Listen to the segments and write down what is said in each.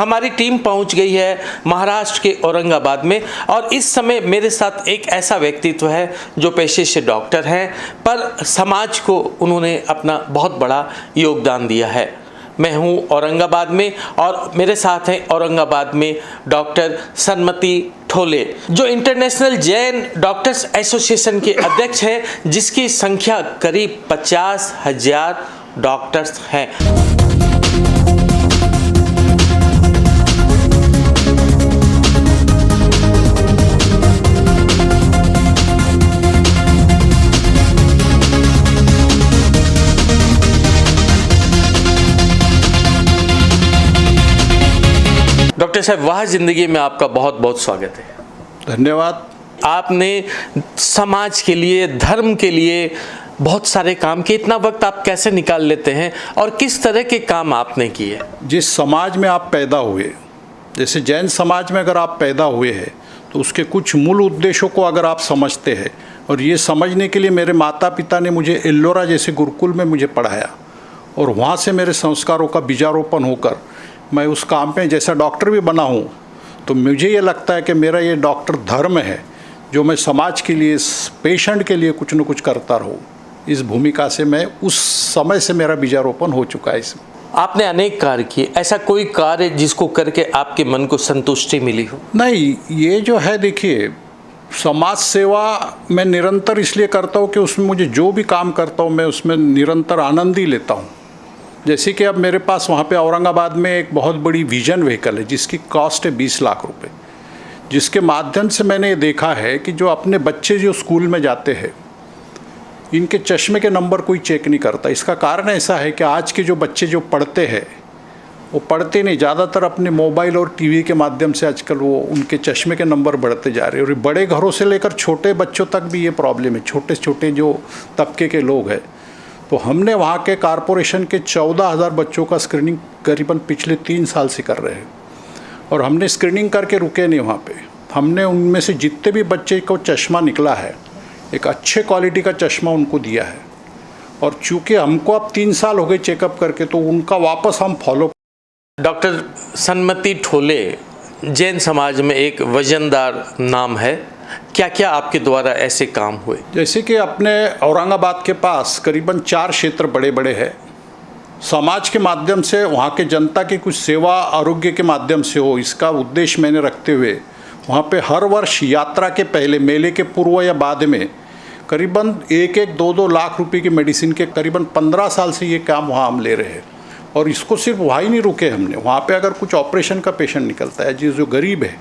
हमारी टीम पहुंच गई है महाराष्ट्र के औरंगाबाद में और इस समय मेरे साथ एक ऐसा व्यक्तित्व है जो पेशे से डॉक्टर हैं, पर समाज को उन्होंने अपना बहुत बड़ा योगदान दिया है। मैं हूं औरंगाबाद में और मेरे साथ हैं औरंगाबाद में डॉक्टर सन्मति ठोले, जो इंटरनेशनल जैन डॉक्टर्स एसोसिएशन के अध्यक्ष हैं, जिसकी संख्या करीब 50,000 डॉक्टर्स हैं। डॉक्टर साहब, वाह जिंदगी में आपका बहुत बहुत स्वागत है। धन्यवाद। आपने समाज के लिए, धर्म के लिए बहुत सारे काम किए। इतना वक्त आप कैसे निकाल लेते हैं और किस तरह के काम आपने किए? जिस समाज में आप पैदा हुए, जैसे जैन समाज में अगर आप पैदा हुए हैं तो उसके कुछ मूल उद्देश्यों को अगर आप समझते हैं, और ये समझने के लिए मेरे माता पिता ने मुझे एल्लोरा जैसे गुरुकुल में मुझे पढ़ाया और वहाँ से मेरे संस्कारों का बीजारोपण होकर मैं उस काम में जैसा डॉक्टर भी बना हूँ, तो मुझे ये लगता है कि मेरा ये डॉक्टर धर्म है जो मैं समाज के लिए, पेशेंट के लिए कुछ न कुछ करता रहूँ। इस भूमिका से मैं उस समय से मेरा बीजारोपण हो चुका है इसमें। आपने अनेक कार्य किए, ऐसा कोई कार्य जिसको करके आपके मन को संतुष्टि मिली हो? नहीं, ये जो है, देखिए, समाज सेवा मैं निरंतर इसलिए करता हूँ कि उसमें मुझे जो भी काम करता हूँ मैं उसमें निरंतर आनंद ही लेता हूँ। जैसे कि अब मेरे पास वहाँ पे औरंगाबाद में एक बहुत बड़ी विजन व्हीकल है जिसकी कॉस्ट है 20 लाख रुपए, जिसके माध्यम से मैंने ये देखा है कि जो अपने बच्चे जो स्कूल में जाते हैं, इनके चश्मे के नंबर कोई चेक नहीं करता। इसका कारण ऐसा है कि आज के जो बच्चे जो पढ़ते हैं वो पढ़ते नहीं, ज़्यादातर अपने मोबाइल और टीवी के माध्यम से आजकल वो उनके चश्मे के नंबर बढ़ते जा रहे हैं। और बड़े घरों से लेकर छोटे बच्चों तक भी ये प्रॉब्लम है, छोटे छोटे जो तबके के लोग हैं। तो हमने वहाँ के कॉरपोरेशन के 14,000 बच्चों का स्क्रीनिंग करीबन पिछले 3 साल से कर रहे हैं, और हमने स्क्रीनिंग करके रुके नहीं वहाँ पे। हमने उनमें से जितने भी बच्चे को चश्मा निकला है, एक अच्छे क्वालिटी का चश्मा उनको दिया है। और चूँकि हमको अब 3 साल हो गए चेकअप करके, तो उनका वापस हम फॉलो। डॉक्टर सन्मति ठोले जैन समाज में एक वजनदार नाम है। क्या क्या आपके द्वारा ऐसे काम हुए? जैसे कि अपने औरंगाबाद के पास करीबन 4 क्षेत्र बड़े बड़े हैं। समाज के माध्यम से वहाँ के जनता की कुछ सेवा आरोग्य के माध्यम से हो, इसका उद्देश्य मैंने रखते हुए वहाँ पे हर वर्ष यात्रा के पहले, मेले के पूर्व या बाद में करीबन 1-2 लाख रुपए की मेडिसिन के करीबन 15 साल से ये काम वहाँ हम ले रहे हैं। और इसको सिर्फ वहाँ ही नहीं रुके हमने, वहाँ पे अगर कुछ ऑपरेशन का पेशेंट निकलता है जो गरीब है,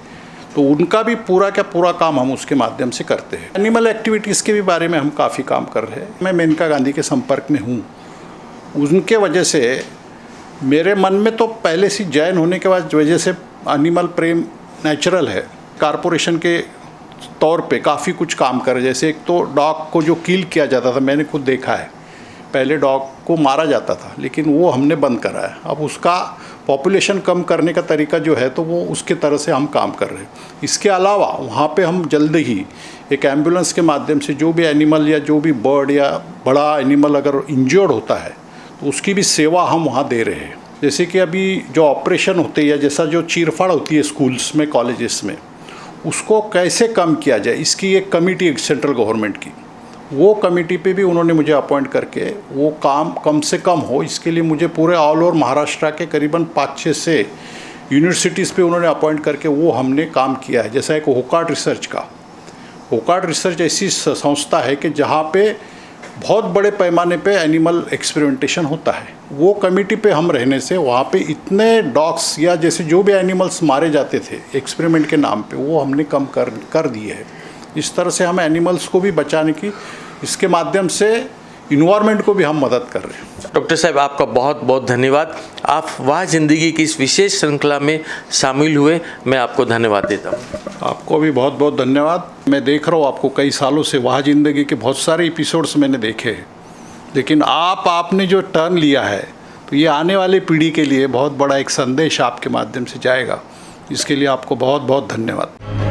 तो उनका भी पूरा का पूरा काम हम उसके माध्यम से करते हैं। एनिमल एक्टिविटीज़ के भी बारे में हम काफ़ी काम कर रहे हैं। मैं मेनका गांधी के संपर्क में हूँ, उनके वजह से मेरे मन में तो पहले से जैन होने के बाद वजह से एनिमल प्रेम नेचुरल है। कॉरपोरेशन के तौर पे काफ़ी कुछ काम कर, जैसे एक तो डॉग को जो किल किया जाता था, मैंने खुद देखा है, पहले डॉग को मारा जाता था लेकिन वो हमने बंद करा है। अब उसका पॉपुलेशन कम करने का तरीका जो है तो वो उसके तरह से हम काम कर रहे हैं। इसके अलावा वहाँ पे हम जल्द ही एक एम्बुलेंस के माध्यम से जो भी एनिमल या जो भी बर्ड या बड़ा एनिमल अगर इंजर्ड होता है तो उसकी भी सेवा हम वहाँ दे रहे हैं। जैसे कि अभी जो ऑपरेशन होते हैं या जैसा जो चीरफाड़ होती है स्कूल्स में, कॉलेजेस में, उसको कैसे कम किया जाए, इसकी एक कमेटी है सेंट्रल गवर्नमेंट की। वो कमेटी पे भी उन्होंने मुझे अपॉइंट करके वो काम कम से कम हो, इसके लिए मुझे पूरे ऑल ओवर महाराष्ट्र के करीबन 5-6 से यूनिवर्सिटीज़ पे उन्होंने अपॉइंट करके वो हमने काम किया है। जैसा एक होकार्ट रिसर्च का, होकार्ट रिसर्च ऐसी संस्था है कि जहाँ पे बहुत बड़े पैमाने पे एनिमल एक्सपेरिमेंटेशन होता है। वो कमेटी पे हम रहने से वहाँ पे इतने डॉग्स या जैसे जो भी एनिमल्स मारे जाते थे एक्सपेरिमेंट के नाम पे, वो हमने कम कर दिए है। इस तरह से हम एनिमल्स को भी बचाने की, इसके माध्यम से इन्वायरमेंट को भी हम मदद कर रहे हैं। डॉक्टर साहब, आपका बहुत बहुत धन्यवाद। आप वाह जिंदगी की इस विशेष श्रृंखला में शामिल हुए, मैं आपको धन्यवाद देता हूँ। आपको भी बहुत बहुत धन्यवाद। मैं देख रहा हूँ आपको कई सालों से वाह जिंदगी के बहुत सारे एपिसोड्स मैंने देखे हैं, लेकिन आपने जो टर्न लिया है तो ये आने वाली पीढ़ी के लिए बहुत बड़ा एक संदेश आपके माध्यम से जाएगा। इसके लिए आपको बहुत बहुत धन्यवाद।